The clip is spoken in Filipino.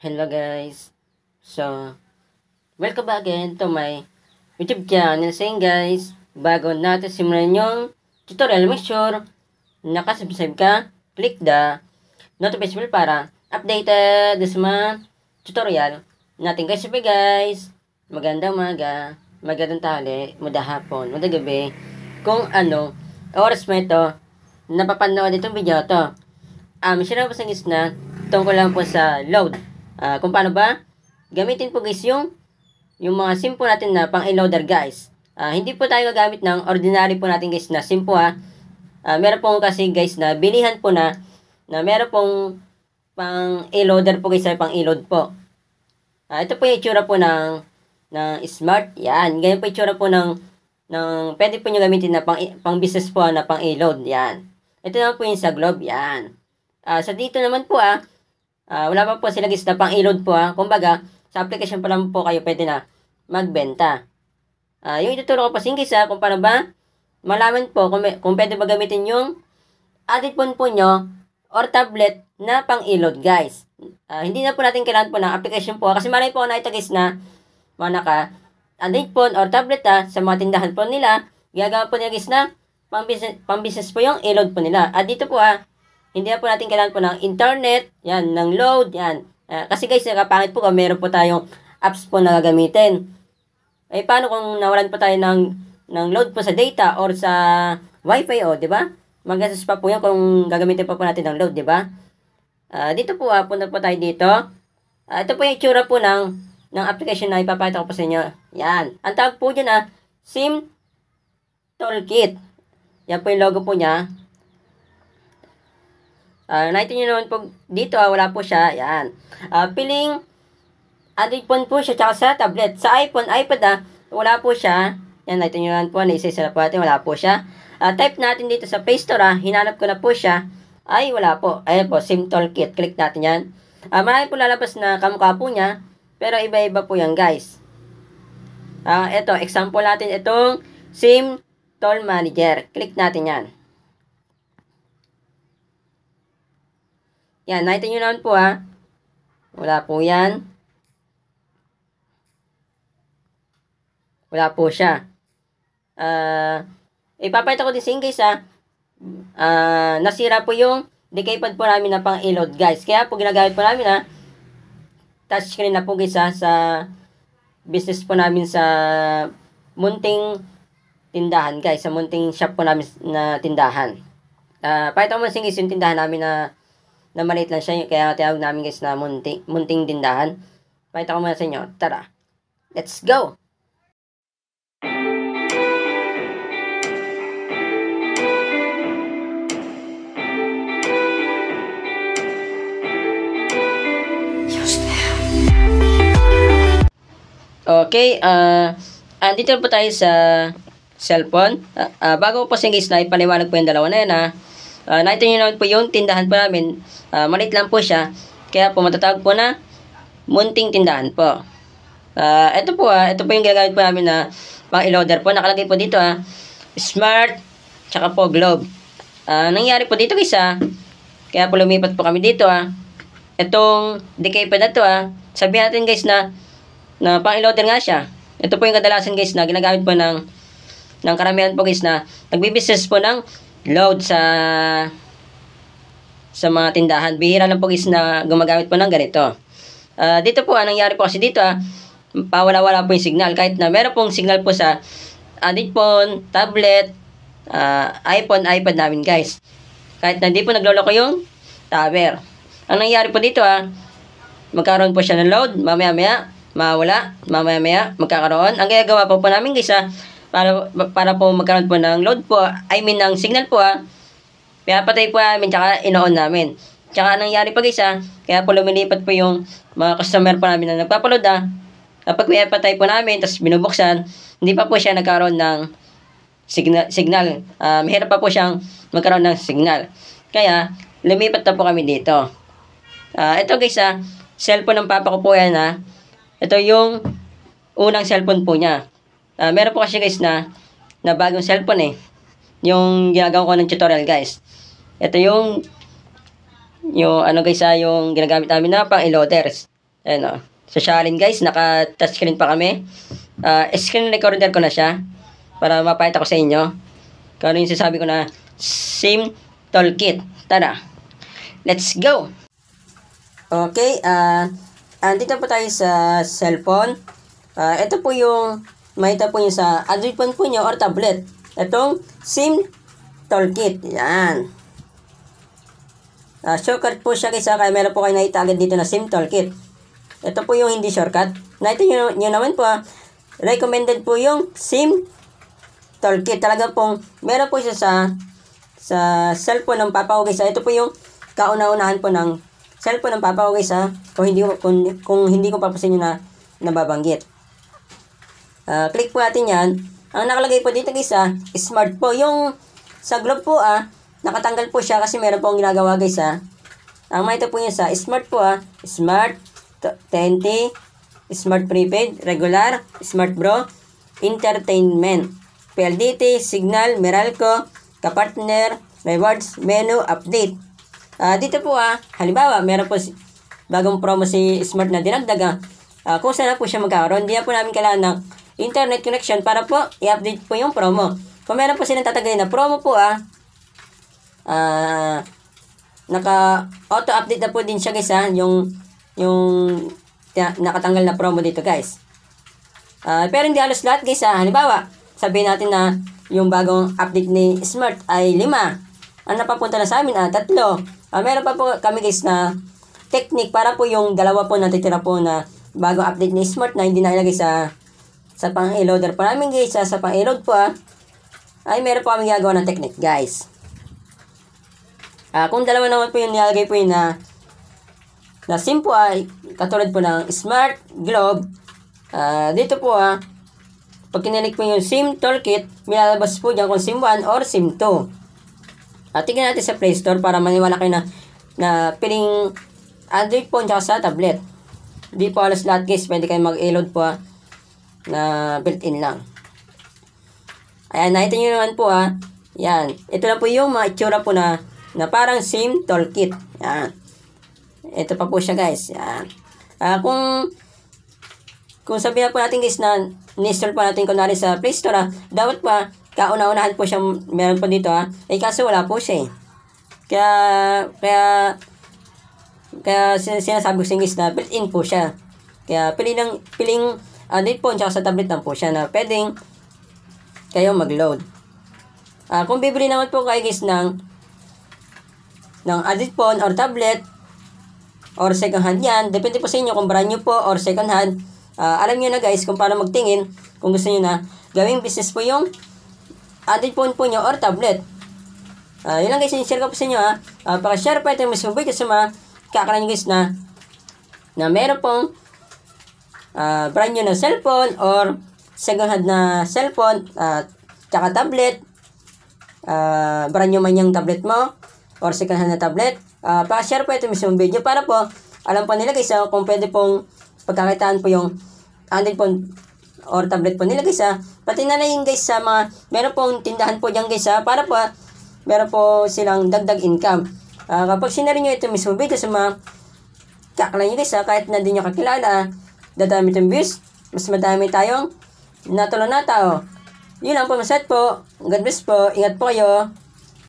Hello guys. So, welcome back again to my YouTube channel. Saying guys, bago natin simulan yung tutorial, make sure nakasubscribe ka, click the notification bell para updated sa mga tutorial natin. Guys, sabi guys, magandang umaga, magandang tanghali, hapon, gabi, kung ano oras mo ito napapanood itong video to. Share po sa na tungkol lang po sa load. Kung paano ba gamitin po guys yung mga SIM po natin na pang-loader guys. Hindi po tayo gagamit ng ordinary po natin guys na SIM po meron po kasi guys na bilihan po na meron pong pang-loader po guys ay pang-load po. Ito po yung itsura po ng smart. Yan. Ganyan po yung itsura po ng pwede po nyo gamitin na pang-business po na pang-load. Yan. Ito naman po yung sa Globe. Yan. Sa dito naman po wala pa po sila guys na pang-load po Kumbaga, sa application pa lang po kayo pwede na magbenta. Yung ituturo ko po guys kung paano ba malaman po kung pwede ba gamitin yung added phone po nyo or tablet na pang-load guys. Hindi na po natin kailangan po ng application po kasi marami po nakita guys na mga added phone or tablet sa mga tindahan po nila. Gagawa po nila guys na pang-business po yung i-load po nila. Dito po hindi na po natin kailangan po ng internet, yan, ng load, yan. Kasi guys, nakapangit po kung meron po tayong apps po na gagamitin. Paano kung nawalan pa tayo ng load po sa data or sa wifi, di ba? Magastos pa po yan kung gagamitin pa po natin ng load, di ba? Dito po, punta po tayo dito. Ito po yung itsura po ng application na ipapakita ko po sa inyo. Yan. Ang tawag po dyan, SIM Toolkit. Yan po yung logo po niya. Nakita nyo naman po dito, wala po siya. Yan. Piling added phone po siya tsaka sa tablet. Sa iPhone, iPad wala po siya. Yan, nakita nyo naman po, naisa-isa na po natin, wala po siya. Type natin dito sa Play Store, hinanap ko na po siya. Ay, wala po. Ayan po, SIM Toolkit. Click natin yan. Marami po lalabas na kamukha po niya, pero iba-iba po yan guys. Ito, example natin itong SIM Tool Manager. Click natin yan. Yan, nakita nyo naman po wala po yan. Wala po siya. Ipapakita ko din sa inyo guys nasira po yung decaypad po namin na pang-load guys. Kaya po ginagamit po namin touchscreen na po guys sa business po namin sa munting tindahan guys. Sa munting shop po namin na tindahan. Pakita ko mo sa inyo guys yung tindahan namin na maliit lang siya, kaya tawag namin guys na munting tindahan. Pakita ko muna sa inyo. Tara, let's go! Okay, andito po tayo sa cellphone. Bago po sa guys na ipaliwanag po yung dalawa na yan nakita nyo naman po yung tindahan po namin. Maliit lang po siya. Kaya po matatawag po na munting tindahan po. Ito po yung ginagamit po namin na pang-loader po. Nakalagay po dito Smart tsaka po Globe. Nangyari po dito guys kaya po lumipat po kami dito Itong decaypad na to sabihin natin guys na pang-loader nga siya. Ito po yung kadalasan guys na ginagamit po ng karamihan po guys na nagbibusiness po ng load sa mga tindahan. Bihira lang po guys na gumagamit po ng ganito. Dito po nangyari po kasi dito pawala-wala po yung signal. Kahit na meron pong signal po sa added phone, tablet, iPhone, iPad namin guys. Kahit na hindi po nagloloko yung tower. Ang nangyari po dito magkaroon po siya ng load, mamaya-maya mawala, mamaya-maya magkakaroon. Ang gagawa po namin guys para po magkaroon po ng load po, I mean ng signal po pinapatay po namin tsaka ino-on namin. Tsaka nangyari pa guys kaya po lumilipat po yung mga customer po namin na nagpapaload kapag pinapatay po namin tapos binubuksan, hindi pa po siya nagkaroon ng signal. Mahirap pa po siyang magkaroon ng signal. Kaya lumipat na po kami dito. Ito guys cellphone ng papa ko po yan Ito yung unang cellphone po niya. Meron po kasi guys na bagong cellphone yung ginagawa ko ng tutorial guys. Ito yung ano guys yung ginagamit namin na pang-loaders. Ayan o. Sa Shalin guys, naka-touchscreen pa kami. Screen recorder ko na siya. Para mapakita ko sa inyo. Kung ano yung sasabi ko na SIM toolkit. Tara. Let's go! Okay, andito po tayo sa cellphone. Ito po yung makita po nyo sa Android phone po nyo or tablet. Itong SIM toolkit. Yan. Shortcut po siya guys, kaya meron po kayo nakita agad dito na SIM toolkit. Ito po yung hindi shortcut. Nakita nyo naman po, recommended po yung SIM toolkit. Talaga pong meron po siya sa cellphone ng papa ko guys. Ito po yung kauna-unahan po ng cellphone ng papa ko guys, kung hindi ko pa po sa inyo na nababanggit. Click po natin yan. Ang nakalagay po dito guys, smart po. Yung sa globe po, nakatanggal po siya kasi meron po ang ginagawa guys, ang makita po niya sa smart po, smart, TNT, smart prepaid, regular, smart bro, entertainment, PLDT, signal, Meralco, kapartner, rewards, menu, update. Dito po, halimbawa, meron po bagong promo si smart na dinagdag, kung saan po siya magkakaroon, hindi na po namin kailangan ng internet connection para po i-update po yung promo. Kung meron po silang tatagayin na promo po, naka-auto-update na po din siya guys, yung nakatanggal na promo dito guys. Pero hindi halos lahat guys, halimbawa, sabihin natin na yung bagong update ni Smart ay 5. Ang napapunta na sa amin, 3. Meron pa po kami guys na technique para po yung dalawa po natitira po na bagong update ni Smart na hindi na ilagay sa pang-loader po namin guys, sa pang-load po, ay meron po kami gagawa ng technique guys. Kung dalawa naman po yung nilagay po yun na SIM po ay katulad po ng Smart Globe, dito po pag kinilik po yung SIM toolkit, milalabas po dyan kung SIM 1 or SIM 2. Tingnan natin sa Play Store para maniwala kayo na piling Android phone tsaka sa tablet. Hindi po halos lahat guys, pwede kayo mag-load po na built-in lang. Ayan, nakita nyo naman po yan. Ito na po yung mga itsura po na parang SIM toolkit. Yan. Ito pa po siya guys. Yan. Kung sabihin po natin guys na ni-install po natin kunwari sa Play Store, dapat pa kauna-unahan po siya meron po dito kaso wala po siya Kaya sinasabi ko sa guys na built-in po siya. Kaya piling Android phone tsaka sa tablet lang po siya na pwedeng kayo mag-load. Kung bibili naman po kayo guys ng Android phone or tablet or second hand yan, depende po sa inyo kung brand new po or second hand. Alam nyo na guys kung paano magtingin kung gusto nyo na gawing business po yung Android phone po nyo or tablet. Yun lang guys, share ko po sa inyo paka-share po ito yung mismo video sa mga kakala nyo guys na meron pong brand new na cellphone or second hand na cellphone tsaka tablet, brand new man yung tablet mo or second hand na tablet, pa-share po ito mismo video para po alam po nila guys kung pwede pong pagkakitaan po yung Android phone or tablet po nila guys pati na yun guys sa mga meron pong tindahan po dyan guys para po meron po silang dagdag income. Kapag sinari nyo ito mismo video sa mga kakala nyo guys kahit na di nyo kakilala, dadami itong views, mas madami tayong natulong na tao. Yun lang po, masat po. God bless po. Ingat po kayo.